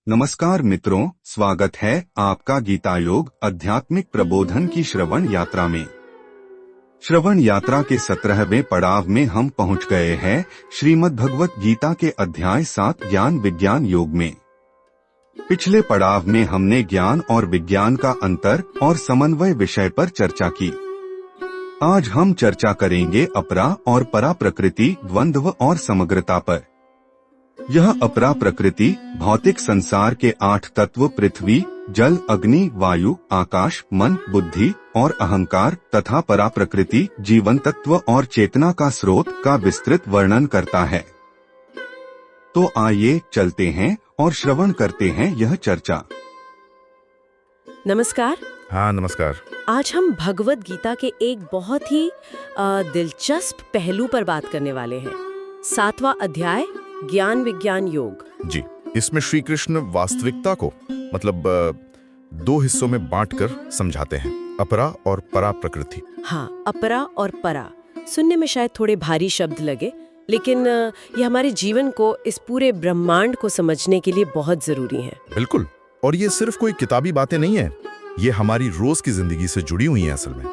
नमस्कार मित्रों, स्वागत है आपका गीता योग आध्यात्मिक प्रबोधन की श्रवण यात्रा में। श्रवण यात्रा के 17वें पड़ाव में हम पहुंच गए हैं श्रीमद् भगवत गीता के अध्याय 7 ज्ञान विज्ञान योग में। पिछले पड़ाव में हमने ज्ञान और विज्ञान का अंतर और समन्वय विषय पर चर्चा की। आज हम चर्चा करेंगे अपरा और परा प्रकृति, द्वंद्व और समग्रता पर। यह अपरा प्रकृति भौतिक संसार के 8 तत्व पृथ्वी, जल, अग्नि, वायु, आकाश, मन, बुद्धि और अहंकार तथा परा प्रकृति जीवन तत्व और चेतना का स्रोत का विस्तृत वर्णन करता है। तो आइए चलते हैं और श्रवण करते हैं यह चर्चा। नमस्कार। हाँ नमस्कार। आज हम भगवत गीता के एक बहुत ही दिलचस्प पहलू पर बात करने वाले हैं। 7वां अध्याय ज्ञान विज्ञान योग। जी, इसमें श्री कृष्ण वास्तविकता को मतलब 2 हिस्सों में बांटकर समझाते हैं, अपरा और परा प्रकृति। हाँ, अपरा और परा सुनने में शायद थोड़े भारी शब्द लगे, लेकिन ये हमारे जीवन को, इस पूरे ब्रह्मांड को समझने के लिए बहुत जरूरी है। बिल्कुल। और ये सिर्फ कोई किताबी बातें नहीं है, ये हमारी रोज की जिंदगी से जुड़ी हुई है असल में।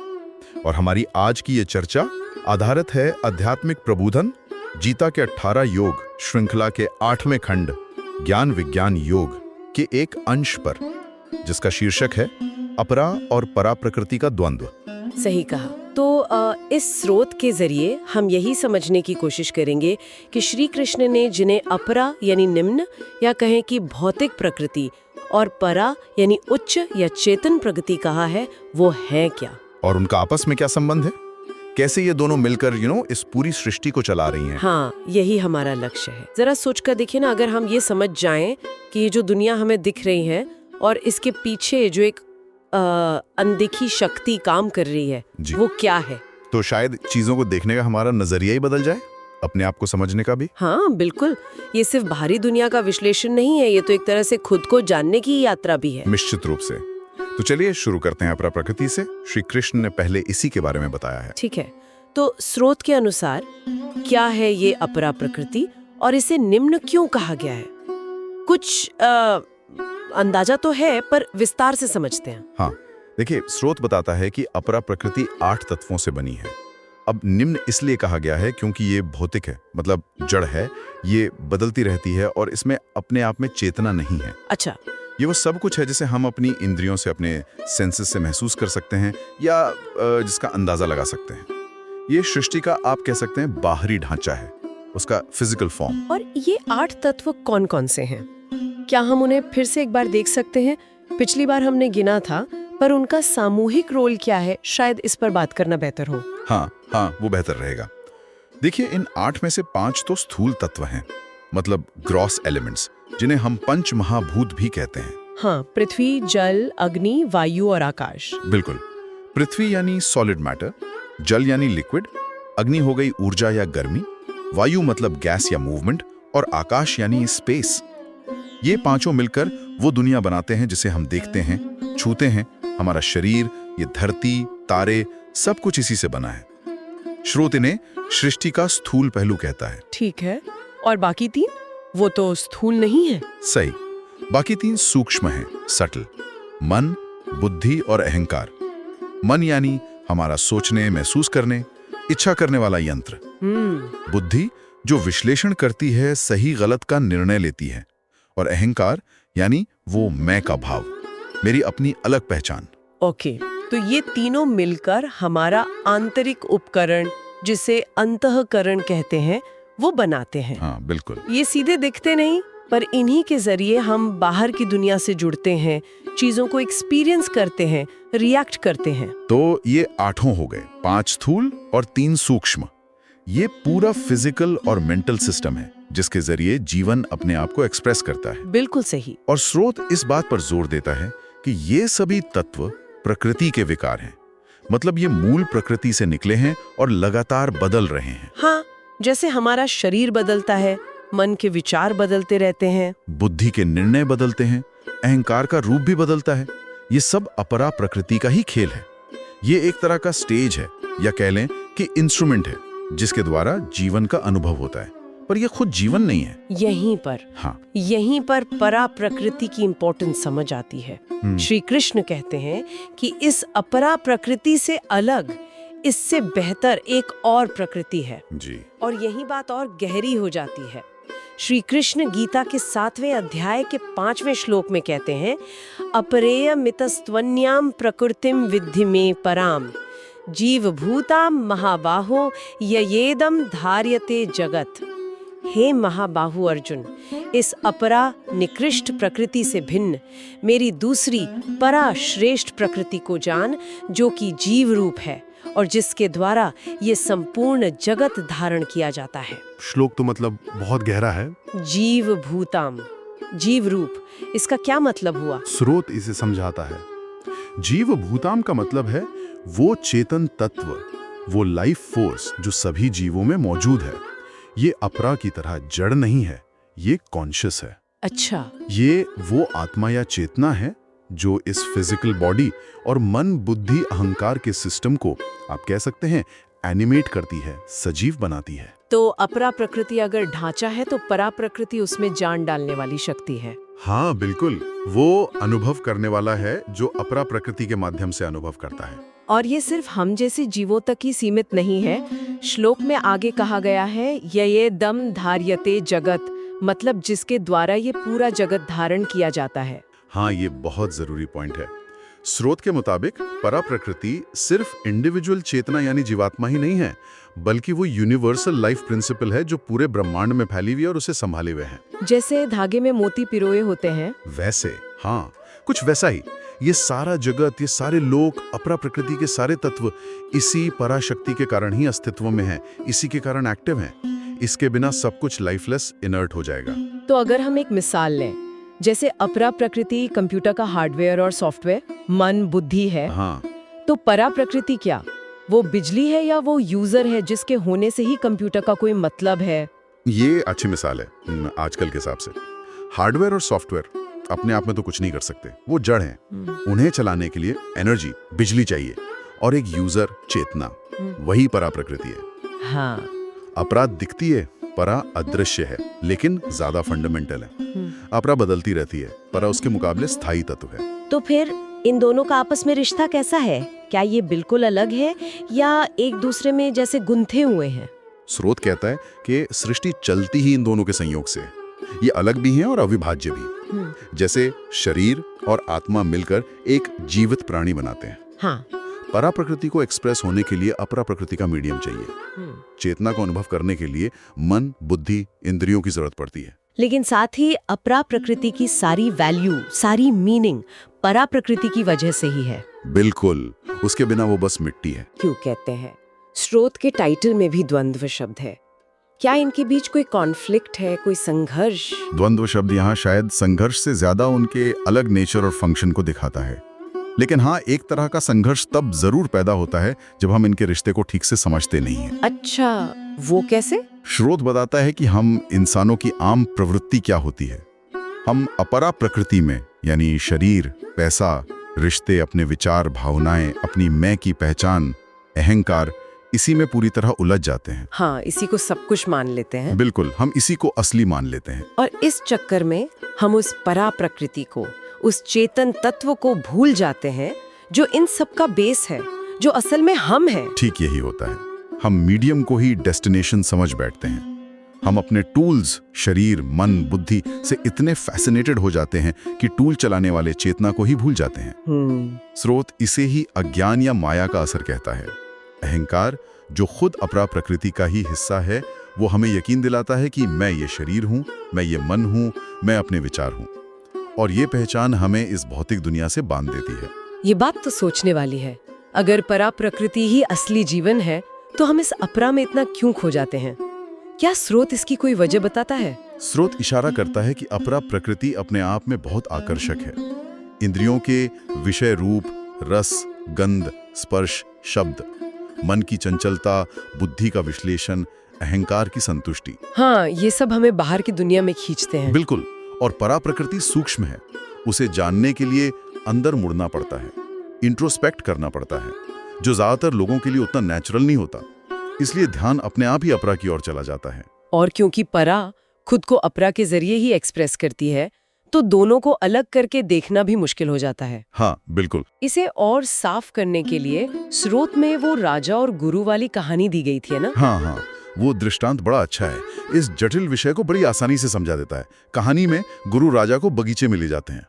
और हमारी आज की ये चर्चा आधारित है आध्यात्मिक प्रबोधन गीता के 18 योग श्रृंखला के 8वें खंड ज्ञान विज्ञान योग के एक अंश पर, जिसका शीर्षक है अपरा और परा प्रकृति का द्वंद्व। सही कहा। तो इस स्रोत के जरिए हम यही समझने की कोशिश करेंगे कि श्री कृष्ण ने जिन्हें अपरा यानी निम्न या कहें कि भौतिक प्रकृति और परा यानी उच्च या चेतन प्रकृति कहा है, वो है क्या, और उनका आपस में क्या संबंध है, कैसे ये दोनों मिलकर इस पूरी सृष्टि को चला रही हैं। हाँ, यही हमारा लक्ष्य है। जरा सोचकर देखिए ना, अगर हम ये समझ जाएं कि ये जो दुनिया हमें दिख रही है और इसके पीछे जो एक अनदेखी शक्ति काम कर रही है, वो क्या है, तो शायद चीजों को देखने का हमारा नजरिया ही बदल जाए, अपने आप को समझने का भी। हाँ बिल्कुल, ये सिर्फ बाहरी दुनिया का विश्लेषण नहीं है, ये तो एक तरह से खुद को जानने की यात्रा भी है। निश्चित रूप से। तो चलिए शुरू करते हैं अपरा प्रकृति से। श्री कृष्ण ने पहले इसी के बारे में बताया है। ठीक है। तो स्रोत के अनुसार क्या है ये अपरा प्रकृति और इसे निम्न क्यों कहा गया है? कुछ अंदाजा तो है, पर विस्तार से समझते हैं। हाँ देखिए, स्रोत बताता है कि अपरा प्रकृति 8 तत्वों से बनी है। अब निम्न इसलिए कहा गया है क्योंकि ये भौतिक है, मतलब जड़ है, ये बदलती रहती है और इसमें अपने आप में चेतना नहीं है। अच्छा, ये वो सब कुछ है जिसे हम अपनी इंद्रियों से, अपने सेंसेस से महसूस कर सकते हैं या जिसका अंदाजा लगा सकते हैं। ये सृष्टि का आप कह सकते हैं बाहरी ढांचा है, उसका फिजिकल फॉर्म। और ये 8 तत्व कौन कौन से हैं? क्या हम उन्हें फिर से एक बार देख सकते हैं? पिछली बार हमने गिना था, पर उनका सामूहिक रोल क्या है, शायद इस पर बात करना बेहतर हो। हाँ, वो बेहतर रहेगा। देखिए, इन 8 में से 5 तो स्थूल तत्व हैं, मतलब ग्रॉस एलिमेंट्स, जिन्हें हम पंच महाभूत भी कहते हैं। हाँ, पृथ्वी, जल, अग्नि, वायु और आकाश। बिल्कुल। पृथ्वी यानी सॉलिड मैटर, जल यानी लिक्विड, अग्नि हो गई ऊर्जा या गर्मी, वायु मतलब गैस या मूवमेंट, और आकाश यानी स्पेस। ये पांचों मिलकर वो दुनिया बनाते हैं जिसे हम देखते हैं, छूते हैं। हमारा शरीर, ये धरती, तारे, सब कुछ इसी से बना है। श्रोत इन्हें सृष्टि का स्थूल पहलू कहता है। ठीक है। और बाकी 3? वो तो स्थूल नहीं है। सही। बाकी 3 सूक्ष्म हैं, सटल। मन, बुद्धि और अहंकार। मन यानी हमारा सोचने, महसूस करने, इच्छा करने वाला यंत्र। बुद्धि जो विश्लेषण करती है, सही गलत का निर्णय लेती है। और अहंकार यानी वो मैं का भाव, मेरी अपनी अलग पहचान। ओके, तो ये तीनों मिलकर हमारा आंतरिक उपकरण, जिसे अंतःकरण कहते हैं, वो बनाते हैं। हाँ बिल्कुल। ये सीधे दिखते नहीं, पर इन्हीं के जरिए हम बाहर की दुनिया से जुड़ते हैं, चीजों को एक्सपीरियंस करते हैं, रिएक्ट करते हैं। तो ये 8 हो गए, 5 स्थूल और 3 सूक्ष्म। ये पूरा फिजिकल और मेंटल सिस्टम है जिसके जरिए जीवन अपने आप को एक्सप्रेस करता है। बिल्कुल सही। और स्रोत इस बात पर जोर देता है कि ये सभी तत्व प्रकृति के विकार हैं, मतलब ये मूल प्रकृति से निकले हैं और लगातार बदल रहे हैं। हाँ, जैसे हमारा शरीर बदलता है, मन के विचार बदलते रहते हैं, बुद्धि के निर्णय बदलते हैं, अहंकार का रूप भी बदलता है। ये सब अपरा प्रकृति का ही खेल है। ये एक तरह का स्टेज है, या कह लें कि इंस्ट्रूमेंट है, जिसके द्वारा जीवन का अनुभव होता है। पर यह खुद जीवन नहीं है। यहीं पर परा प्रकृति की इम्पोर्टेंस समझ आती है। श्री कृष्ण कहते हैं कि इस अपरा प्रकृति से अलग, इससे बेहतर एक और प्रकृति है जी। और यही बात और गहरी हो जाती है। श्री कृष्ण गीता के 7वें अध्याय के 5वें श्लोक में कहते हैं, अपरेय मितस्त्वन्याम प्रकृतिम विद्धि में पराम जीव भूताम महाबाहो ययेदम धार्यते जगत। हे महाबाहु अर्जुन, इस अपरा निकृष्ट प्रकृति से भिन्न मेरी दूसरी परा श्रेष्ठ प्रकृति को जान, जो कि जीव रूप है और जिसके द्वारा ये संपूर्ण जगत धारण किया जाता है। श्लोक तो मतलब बहुत गहरा है। जीव भूताम, जीव रूप, इसका क्या मतलब हुआ? स्रोत इसे समझाता है। जीव भूताम का मतलब है वो चेतन तत्व, वो लाइफ फोर्स जो सभी जीवों में मौजूद है। ये अपरा की तरह जड़ नहीं है, ये कॉन्शियस है। अच्छा, ये वो आत्मा या चेतना है जो इस फिजिकल बॉडी और मन बुद्धि अहंकार के सिस्टम को आप कह सकते हैं एनिमेट करती है, सजीव बनाती है। तो अपरा प्रकृति अगर ढांचा है तो परा प्रकृति उसमें जान डालने वाली शक्ति है। हाँ बिल्कुल, वो अनुभव करने वाला है जो अपरा प्रकृति के माध्यम से अनुभव करता है। और ये सिर्फ हम जैसे जीवों तक ही सीमित नहीं है। श्लोक में आगे कहा गया है, ये दम धार्यते जगत, मतलब जिसके द्वारा ये पूरा जगत धारण किया जाता है। हाँ, ये बहुत जरूरी पॉइंट है। स्रोत के मुताबिक परा प्रकृति सिर्फ इंडिविजुअल चेतना यानी जीवात्मा ही नहीं है, बल्कि वो यूनिवर्सल लाइफ प्रिंसिपल है जो पूरे ब्रह्मांड में फैली हुई और उसे संभाले हुए है। जैसे धागे में मोती पिरोए होते हैं वैसे, हाँ कुछ वैसा ही ये सारा जगत, ये सारे लोग, अपरा प्रकृति के सारे तत्व इसी पराशक्ति के कारण ही अस्तित्व में है, इसी के कारण एक्टिव हैं। इसके बिना सब कुछ लाइफलेस, इनर्ट हो जाएगा। तो अगर हम एक मिसाल लें, जैसे अपरा प्रकृति कंप्यूटर का हार्डवेयर और सॉफ्टवेयर, मन बुद्धि है, हाँ, तो परा प्रकृति क्या? वो बिजली है या वो यूजर है जिसके होने से ही कंप्यूटर का कोई मतलब है? ये अच्छी मिसाल है। आजकल के हिसाब से हार्डवेयर और सॉफ्टवेयर अपने आप में तो कुछ नहीं कर सकते, वो जड़ हैं। उन्हें चलाने के लिए एनर्जी, बिजली चाहिए, और एक यूजर, चेतना, वही परा प्रकृति है। हाँ, अपरा दिखती है, परा अदृश्य है, लेकिन ज्यादा फंडामेंटल है। अपरा बदलती रहती है, परा उसके मुकाबले स्थायी तत्व है। तो फिर इन दोनों का आपस में रिश्ता कैसा है? क्या ये बिल्कुल अलग है या एक दूसरे में जैसे गुंथे हुए हैं? स्रोत कहता है कि सृष्टि चलती ही इन दोनों के संयोग से। ये अलग भी हैं और अविभाज्य भी। जैसे शरीर और आत्मा मिलकर एक जीवित प्राणी बनाते हैं। हाँ। परा प्रकृति को एक्सप्रेस होने के लिए अपरा प्रकृति का मीडियम चाहिए। चेतना को अनुभव करने के लिए मन, बुद्धि, इंद्रियों की जरूरत पड़ती है। लेकिन साथ ही अपरा प्रकृति की सारी वैल्यू, सारी मीनिंग परा प्रकृति की वजह से ही है। बिल्कुल, उसके बिना वो बस मिट्टी है। क्यों कहते हैं? स्रोत के टाइटल में भी द्वंद्व शब्द है। क्या इनके बीच कोई कॉन्फ्लिक्ट है, कोई संघर्ष? द्वंद्व शब्द यहाँ शायद संघर्ष से ज्यादा उनके अलग नेचर और फंक्शन को दिखाता है। लेकिन हाँ, एक तरह का संघर्ष तब जरूर पैदा होता है जब हम इनके रिश्ते को ठीक से समझते नहीं हैं। अच्छा, वो कैसे? स्रोत बताता है कि हम इंसानों की आम प्रवृत्ति क्या होती है। हम अपरा प्रकृति में, यानी शरीर, पैसा, रिश्ते, अपने विचार, भावनाएं, अपनी मैं की पहचान, अहंकार, इसी में पूरी तरह उलझ जाते हैं। हाँ, इसी को सब कुछ मान लेते हैं। बिल्कुल, हम इसी को असली मान लेते हैं। और इस चक्कर में हम उस परा प्रकृति को, उस चेतन तत्व को भूल जाते हैं जो इन सब का बेस है, जो असल में हम हैं। ठीक यही होता है। हम मीडियम को ही डेस्टिनेशन समझ बैठते हैं। हम अपने टूल्स, शरीर, मन, बुद्धि से इतने फैसिनेटेड हो जाते हैं कि टूल चलाने वाले चेतना को ही भूल जाते हैं। स्रोत इसे ही अज्ञान या माया का असर कहता है। अहंकार, जो खुद अपरा प्रकृति का ही हिस्सा है, वो हमें यकीन दिलाता है कि मैं ये शरीर हूँ, मैं ये मन हूँ, मैं अपने विचार हूँ, और ये पहचान हमें इस भौतिक दुनिया से बांध देती है। ये बात तो सोचने वाली है। अगर परा प्रकृति ही असली जीवन है, तो हम इस अपरा में इतना क्यों खो जाते हैं? क्या स्रोत इसकी कोई वजह बताता है? स्रोत इशारा करता है कि अपरा प्रकृति अपने आप में बहुत आकर्षक है। इंद्रियों के विषय, रूप, रस, गंध, स्पर्श, शब्द, मन की चंचलता, बुद्धि का विश्लेषण, अहंकार की संतुष्टि, हाँ, ये सब हमें बाहर की दुनिया में खींचते हैं। बिल्कुल। और परा प्रकृति सूक्ष्म है। उसे जानने के लिए अंदर मुड़ना पड़ता है, इंट्रोस्पेक्ट करना पड़ता है, जो ज्यादातर लोगों के लिए उतना नेचुरल नहीं होता। इसलिए ध्यान अपने आप ही अपरा की ओर चला जाता है। और क्योंकि परा खुद को अपरा के जरिए ही एक्सप्रेस करती है, तो दोनों को अलग करके देखना भी मुश्किल हो जाता है। हाँ बिल्कुल। इसे और साफ करने के लिए स्रोत में वो राजा और गुरु वाली कहानी दी गई थी, है ना? हाँ, वो दृष्टांत बड़ा अच्छा है। इस जटिल विषय को बड़ी आसानी से समझा देता है। कहानी में गुरु राजा को बगीचे में ले जाते हैं।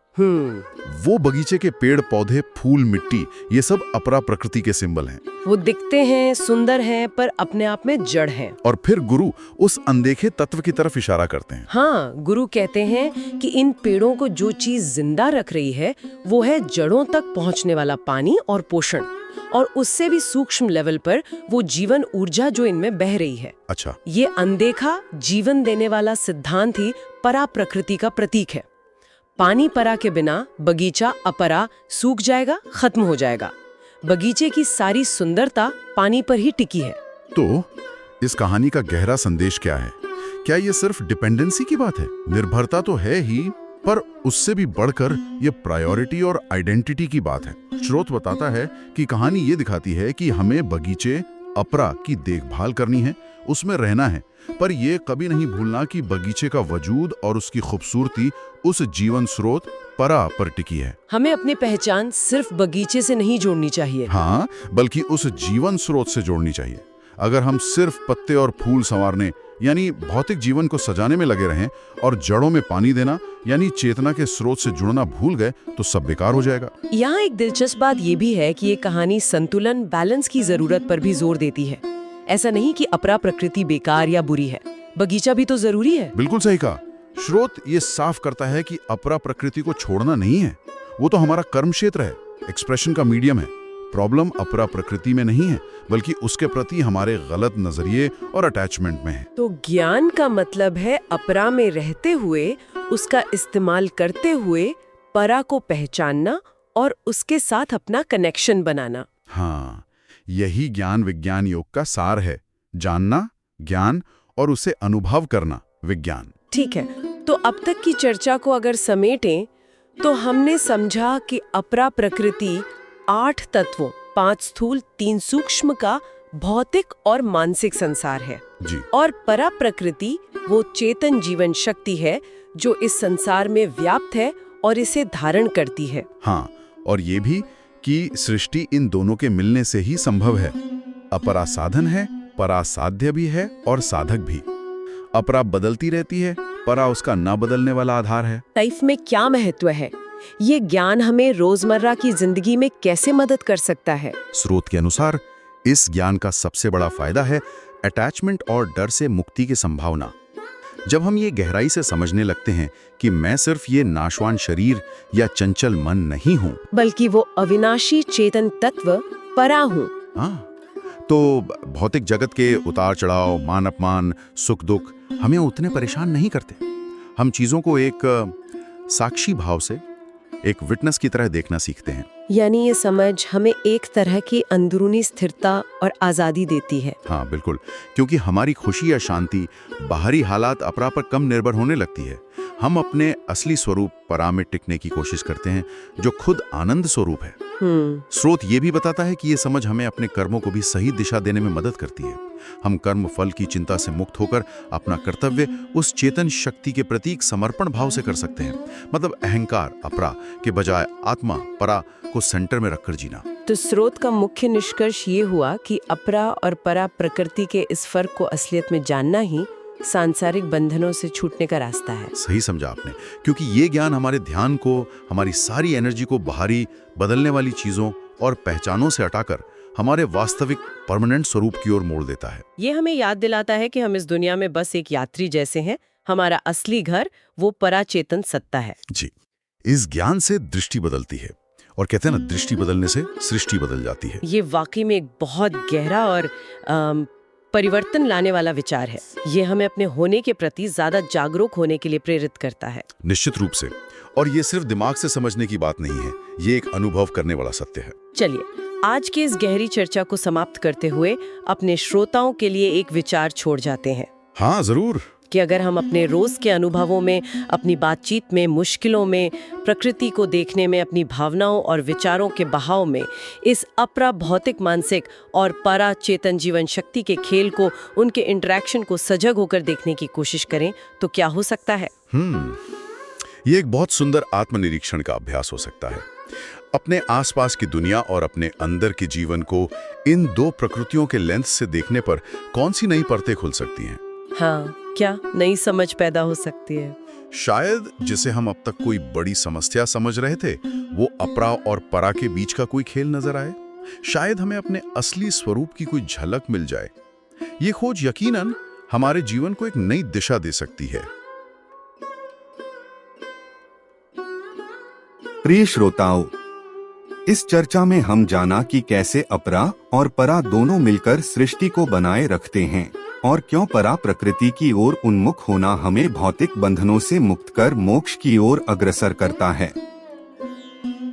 वो बगीचे के पेड़ पौधे, फूल, मिट्टी, ये सब अपरा प्रकृति के सिंबल हैं। वो दिखते हैं, सुंदर हैं, पर अपने आप में जड़ हैं। और फिर गुरु उस अनदेखे तत्व की तरफ इशारा करते हैं। हाँ, गुरु कहते हैं कि इन पेड़ों को जो चीज जिंदा रख रही है वो है जड़ों तक पहुंचने वाला पानी और पोषण, और उससे भी सूक्ष्म लेवल पर वो जीवन ऊर्जा जो इनमें बह रही है। अच्छा, ये अनदेखा जीवन देने वाला सिद्धांत ही परा प्रकृति का प्रतीक है। पानी परा के बिना बगीचा अपरा सूख जाएगा, खत्म हो जाएगा। बगीचे की सारी सुंदरता पानी पर ही टिकी है। तो इस कहानी का गहरा संदेश क्या है? क्या ये सिर्फ डिपेंडेंसी की बात है? निर्भरता तो है ही, पर उससे भी बढ़कर ये प्रायोरिटी और आइडेंटिटी की बात है। स्रोत बताता है कि कहानी ये दिखाती है कि हमें बगीचे अपरा की देखभाल करनी है, उसमें रहना है, पर ये कभी नहीं भूलना कि बगीचे का वजूद और उसकी खूबसूरती उस जीवन स्रोत परा पर टिकी है। हमें अपनी पहचान सिर्फ बगीचे से नहीं जोड़नी चाहिए। हाँ, बल्कि उस जीवन स्रोत से जोड़नी चाहिए। अगर हम सिर्फ पत्ते और फूल संवारने यानी भौतिक जीवन को सजाने में लगे रहें और जड़ों में पानी देना यानी चेतना के स्रोत से जुड़ना भूल गए तो सब बेकार हो जाएगा। यहाँ एक दिलचस्प बात ये भी है कि ये कहानी संतुलन, बैलेंस की जरूरत पर भी जोर देती है। ऐसा नहीं कि अपरा प्रकृति बेकार या बुरी है, बगीचा भी तो जरूरी है। बिल्कुल सही कहा। स्रोत ये साफ करता है कि अपरा प्रकृति को छोड़ना नहीं है, वो तो हमारा कर्म क्षेत्र है, एक्सप्रेशन का मीडियम है। प्रॉब्लम अपरा प्रकृति में नहीं है, बल्कि उसके प्रति हमारे गलत नजरिए और अटैचमेंट में है। तो ज्ञान का मतलब है अपरा में रहते हुए, उसका इस्तेमाल करते हुए परा को पहचानना और उसके साथ अपना कनेक्शन बनाना। हाँ, यही ज्ञान विज्ञान योग का सार है। जानना ज्ञान और उसे अनुभव करना विज्ञान। ठीक है, तो अब तक की चर्चा को अगर समेटें तो हमने समझा कि अपरा प्रकृति 8 तत्वों, 5 स्थूल 3 सूक्ष्म का भौतिक और मानसिक संसार है जी। और परा प्रकृति वो चेतन जीवन शक्ति है जो इस संसार में व्याप्त है और इसे धारण करती है। हाँ, और ये भी कि सृष्टि इन दोनों के मिलने से ही संभव है। अपरा साधन है, परा साध्य भी है और साधक भी। अपरा बदलती रहती है, परा उसका ना बदलने वाला आधार है। लाइफ में क्या महत्व है, ये ज्ञान हमें रोजमर्रा की जिंदगी में कैसे मदद कर सकता है? स्रोत के अनुसार इस ज्ञान का सबसे बड़ा फायदा है अटैचमेंट और डर से मुक्ति की संभावना। जब हम ये गहराई से समझने लगते हैं कि मैं सिर्फ ये नाशवान शरीर या चंचल मन नहीं हूँ, बल्कि वो अविनाशी चेतन तत्व परा हूँ। हाँ, तो भौतिक जगत के उतार चढ़ाव, मान अपमान, सुख दुख हमें उतने परेशान नहीं करते। हम चीजों को एक साक्षी भाव से, एक विटनेस की तरह देखना सीखते हैं। यानी ये समझ हमें एक तरह की अंदरूनी स्थिरता और आजादी देती है। हाँ बिल्कुल, क्योंकि हमारी खुशी या शांति बाहरी हालात अपरा पर कम निर्भर होने लगती है। हम अपने असली स्वरूप परा में टिकने की कोशिश करते हैं, जो खुद आनंद स्वरूप है। स्रोत ये भी बताता है कि ये समझ हमें अपने कर्मों को भी सही दिशा देने में मदद करती है। हम कर्म फल की चिंता से मुक्त होकर अपना कर्तव्य उस चेतन शक्ति के प्रतीक समर्पण भाव से कर सकते हैं। मतलब अहंकार अपरा के बजाय आत्मा परा को सेंटर में रखकर जीना। तो स्रोत का मुख्य निष्कर्ष ये हुआ कि अपरा और परा प्रकृति के इस फर्क को असलियत में जानना ही सांसारिक बंधनों से छूटने का रास्ता है। सही समझा आपने, क्योंकि ये ज्ञान हमारे ध्यान को, हमारी सारी एनर्जी को बाहरी बदलने वाली चीजों और पहचानों से हटाकर हमारे वास्तविक परमानेंट स्वरूप की ओर मोड़ देता है। ये हमें याद दिलाता है कि हम इस दुनिया में बस एक यात्री जैसे हैं। हमारा असली घर वो पराचेतन सत्ता है। जी, इस ज्ञान से दृष्टि बदलती है, और कहते हैं ना, दृष्टि बदलने से सृष्टि बदल जाती है। ये वाकई में एक बहुत गहरा और परिवर्तन लाने वाला विचार है। ये हमें अपने होने के प्रति ज्यादा जागरूक होने के लिए प्रेरित करता है। निश्चित रूप से, और ये सिर्फ दिमाग से समझने की बात नहीं है, ये एक अनुभव करने वाला सत्य है। चलिए, आज की इस गहरी चर्चा को समाप्त करते हुए अपने श्रोताओं के लिए एक विचार छोड़ जाते हैं। हाँ जरूर। कि अगर हम अपने रोज के अनुभवों में, अपनी बातचीत में, मुश्किलों में, प्रकृति को देखने में, अपनी भावनाओं और विचारों के बहाव में इस अपरा भौतिक, मानसिक और परा चेतन जीवन शक्ति के खेल को, उनके इंटरेक्शन को सजग होकर देखने की कोशिश करें तो क्या हो सकता है? ये एक बहुत सुंदर आत्मनिरीक्षण का अभ्यास हो सकता है। अपने आसपास की दुनिया और अपने अंदर के जीवन को इन दो प्रकृतियों के लेंस से देखने पर कौन सी नई परतें खुल सकती हैं? हाँ, क्या नई समझ पैदा हो सकती है? शायद जिसे हम अब तक कोई बड़ी समस्या समझ रहे थे, वो अपरा और परा के बीच का कोई खेल नजर आए। शायद हमें अपने असली स्वरूप की कोई झलक मिल जाए। ये खोज यकीनन हमारे जीवन को एक नई दिशा दे सकती है। प्रिय श्रोताओं, इस चर्चा में हम जाना कि कैसे अपरा और परा दोनों मिलकर सृष्टि को बनाए रखते हैं और क्यों परा प्रकृति की ओर उन्मुख होना हमें भौतिक बंधनों से मुक्त कर मोक्ष की ओर अग्रसर करता है।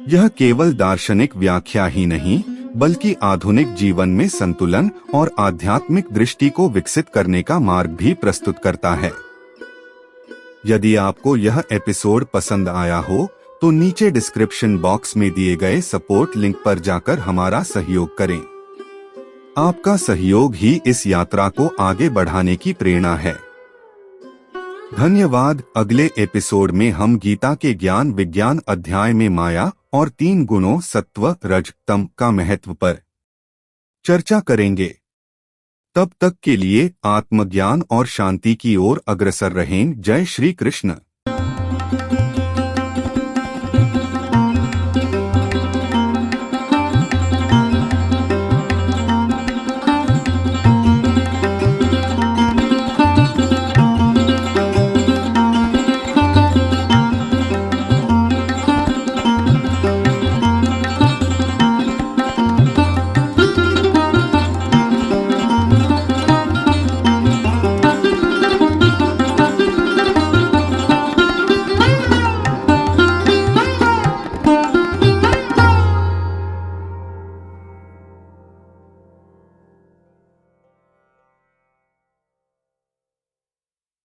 यह केवल दार्शनिक व्याख्या ही नहीं, बल्कि आधुनिक जीवन में संतुलन और आध्यात्मिक दृष्टि को विकसित करने का मार्ग भी प्रस्तुत करता है। यदि आपको यह एपिसोड पसंद आया हो तो नीचे डिस्क्रिप्शन बॉक्स में दिए गए सपोर्ट लिंक पर जाकर हमारा सहयोग करें। आपका सहयोग ही इस यात्रा को आगे बढ़ाने की प्रेरणा है। धन्यवाद। अगले एपिसोड में हम गीता के ज्ञान विज्ञान अध्याय में माया और 3 गुणों सत्व, रज, तम का महत्व पर चर्चा करेंगे। तब तक के लिए आत्मज्ञान और शांति की ओर अग्रसर रहें। जय श्री कृष्ण।